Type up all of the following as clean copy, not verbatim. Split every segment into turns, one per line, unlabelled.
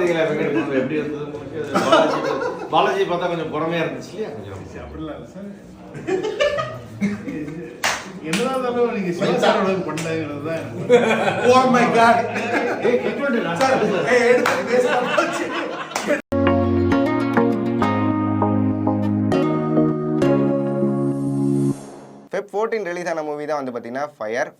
பார்த்தீங்களா வெங்கட் பிரபு எப்படி இருந்தது? பாலாஜி பார்த்தா கொஞ்சம் புறமையா இருந்துச்சு இல்லையா? கொஞ்சம்
அப்படிலாம் இல்லை சார். என்னதான் இருந்தாலும் நீங்க சிவசாரோட பண்ணாங்கிறது தான்.
Oh my God.
சார்
எடுத்து பேச
Feb 14 ரிலீஸ் ஆன மூவி தான் வந்து பார்த்தீங்கன்னா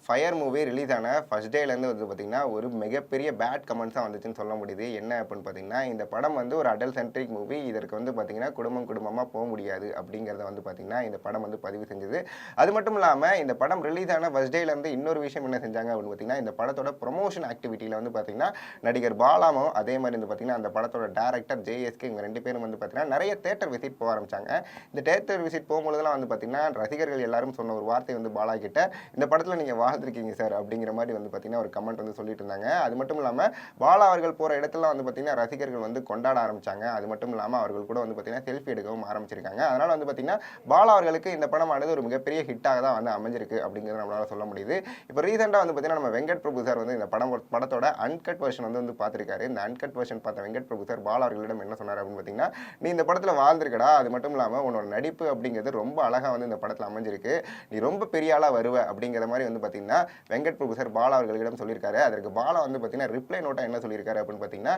ஃபயர் மூவி ரிலீஸ் ஆன ஃபர்ஸ்ட் டேலேருந்து வந்து பார்த்தீங்கன்னா ஒரு மிகப்பெரிய பேட் கமெண்ட்ஸ் தான் வந்துச்சுன்னு சொல்ல முடியுது. என்ன அப்படின்னு பார்த்தீங்கன்னா, இந்த படம் வந்து ஒரு அடல்ட் சென்ட்ரிக் மூவி, இதற்கு வந்து பார்த்தீங்கன்னா குடும்பமாக போக முடியாது அப்படிங்கிறத வந்து பார்த்தீங்கன்னா இந்த படம் வந்து பதிவு செஞ்சது. அது மட்டும் இல்லாமல் இந்த படம் ரிலீஸ் ஆன ஃபர்ஸ்ட் டேலேருந்து இன்னொரு விஷயம் என்ன செஞ்சாங்க அப்படின்னு பார்த்தீங்கன்னா, இந்த படத்தோட ப்ரொமோஷன் ஆக்டிவிட்டியில் வந்து பார்த்தீங்கன்னா நடிகர் பாலாவும் அதே மாதிரி வந்து பார்த்தீங்கன்னா அந்த படத்தோட டேரக்டர் ஜேஎஸ்கே இவங்க 2 பேரும் வந்து பார்த்தீங்கன்னா நிறைய தேட்டர் விசிட் போக ஆரம்பிச்சாங்க. இந்த தேட்டர் விசிட் போகும்போதெல்லாம் வந்து பார்த்தீங்கன்னா ரசிகர்கள் எல்லாரும் சொன்ன ஒரு வார்த்தை வந்து பாலா கிட்ட, இந்த படத்தில் நீங்கள் வாழ்ந்துருக்கீங்க சார் அப்படிங்கிற மாதிரி வந்து பார்த்தீங்கன்னா ஒரு கமெண்ட் வந்து சொல்லிட்டு இருந்தாங்க. அது மட்டும் இல்லாமல் பாலா அவர்கள் போகிற இடத்துல வந்து பார்த்தீங்கன்னா ரசிகர்கள் வந்து கொண்டாட ஆரம்பிச்சாங்க. அது மட்டும் இல்லாமல் அவர்கள் கூட வந்து பார்த்தீங்கன்னா செல்ஃபி எடுக்கவும் ஆரம்பிச்சிருக்காங்க. அதனால் வந்து பார்த்தீங்கன்னா பாலா அவர்களுக்கு இந்த படமானது ஒரு மிகப்பெரிய ஹிட்டாக தான் வந்து அமைஞ்சிருக்கு அப்படிங்கிறத நம்மளால சொல்ல முடியுது. இப்போ ரீசெண்டாக வந்து பார்த்தீங்கன்னா நம்ம வெங்கட் பிரபு சார் வந்து இந்த படத்தோட அன்கட் வெர்ஷன் வந்து பார்த்துருக்காரு. இந்த அன்கட் வெர்ஷன் பார்த்த வெங்கட் பிரபு சார் பாலா அவர்களிடம் என்ன சொன்னார் அப்படின்னு பார்த்தீங்கன்னா, நீ இந்த படத்தில் வாழ்ந்திருக்கடா, அது மட்டும் இல்லாமல் உன்னோட நடிப்பு அப்படிங்கிறது ரொம்ப அழகாக வந்து இந்த படத்தில் அமைஞ்சிருக்கு, நீ ரொம்ப பெரிய ஆளாக வருவ அப்படிங்கிற மாதிரி வந்து பார்த்தீங்கன்னா வெங்கட் பிரபு சார் பாலா அவர்களிடம் சொல்லியிருக்காரு. அதற்கு பாலா வந்து பார்த்தீங்கன்னா ரிப்ளை நோட்டாக என்ன சொல்லியிருக்காரு அப்படின்னு பார்த்தீங்கன்னா,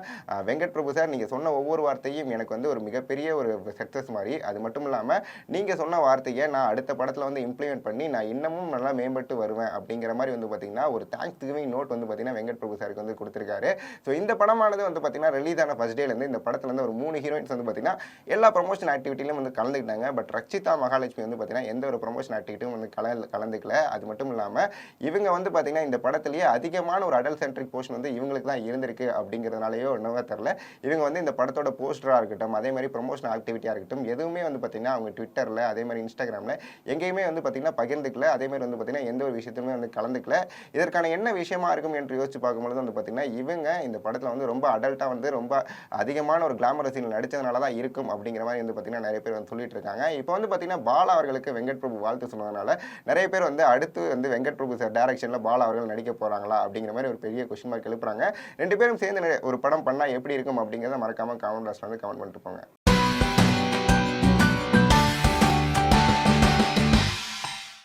வெங்கட் பிரபு சார் நீங்கள் சொன்ன ஒவ்வொரு வார்த்தையும் எனக்கு வந்து ஒரு மிகப்பெரிய ஒரு சக்ஸஸ் மாதிரி, அது மட்டும் இல்லாமல் நீங்கள் சொன்ன வார்த்தையை நான் அடுத்த படத்தில் வந்து இம்ப்ளிமெண்ட் பண்ணி நான் இன்னமும் நல்லா மேம்பட்டு வருவேன் அப்படிங்கிற மாதிரி வந்து பார்த்தீங்கன்னா ஒரு தேங்க்ஸ் கிவிங் நோட் வந்து பார்த்தீங்கன்னா வெங்கட் பிரபு சாருக்கு வந்து கொடுத்துருக்காரு. ஸோ இந்த படமானது வந்து பார்த்தீங்கன்னா ரிலீஸ் ஆன ஃபர்ஸ்ட் டேலேருந்து இந்த படத்தில் வந்து ஒரு 3 ஹீரோயின்ஸ் வந்து பார்த்தீங்கன்னா எல்லா ப்ரொமோஷன் ஆக்டிவிட்டிலையும் வந்து கலந்துக்கிட்டாங்க. பட் ரக்ஷிதா மகாலட்சுமி வந்து பார்த்தீங்கன்னா எந்த ஒரு ப்ரொமோஷன் ஆக்டிவிட்டியும் வந்து கலந்துக்கல. அது மட்டும் இல்லாமல் இவங்க வந்து பார்த்தீங்கன்னா இந்த படத்திலேயே அதிகமான ஒரு அடல்ட் சென்ட்ரிக் போர்ஷன் வந்து இவங்களுக்கு தான் இருந்திருக்கு அப்படிங்கிறதுனாலயோ என்னவோ தெரியல, இவங்க வந்து இந்த படத்தோட போஸ்டராக இருக்கட்டும், அதே மாதிரி ப்ரொமோஷன் ஆக்டிவிட்டியாக இருக்கட்டும், எதுவுமே வந்து பார்த்தீங்கன்னா அவங்க ட்விட்டரில் அதே மாதிரி இன்ஸ்டாகிராமில் எங்கேயுமே வந்து பார்த்தீங்கன்னா பகிர்ந்துக்கல. அதே மாதிரி வந்து பார்த்தீங்கன்னா எந்த ஒரு விஷயத்துமே வந்து கலந்துக்கல. இதற்கான என்ன விஷயமா இருக்கும் என்று யோசிச்சு பார்க்கும்போது வந்து பார்த்தீங்கன்னா இவங்க இந்த படத்தில் வந்து ரொம்ப அடல்ட்டாக வந்து ரொம்ப அதிகமான ஒரு கிளாமரஸ் சீனில் நடித்ததுனால தான் இருக்கும் அப்படிங்கிற மாதிரி வந்து பார்த்தீங்கன்னா நிறைய பேர் வந்து சொல்லிட்டு இருக்காங்க. இப்போ வந்து பார்த்தீங்கன்னா பாலா அவர்களுக்கு வெங்கட் பிரபு வாழ்த்து சொன்னதுனால நிறைய பேர் வந்து அடுத்து வந்து வெங்கட் பிரபு சார் டைரக்ஷனில் பாலா அவர்கள் நடிக்க போகிறாங்களா அப்படிங்கிற மாதிரி ஒரு பெரிய கொஸ்டின் மார்க் எழுப்புறாங்க. 2 பேரும் சேர்ந்து ஒரு படம் பண்ணால் எப்படி இருக்கும் அப்படிங்கிறத மறக்காமல் கமெண்ட் பாக்ஸில் வந்து கமெண்ட் பண்ணிட்டு போங்க.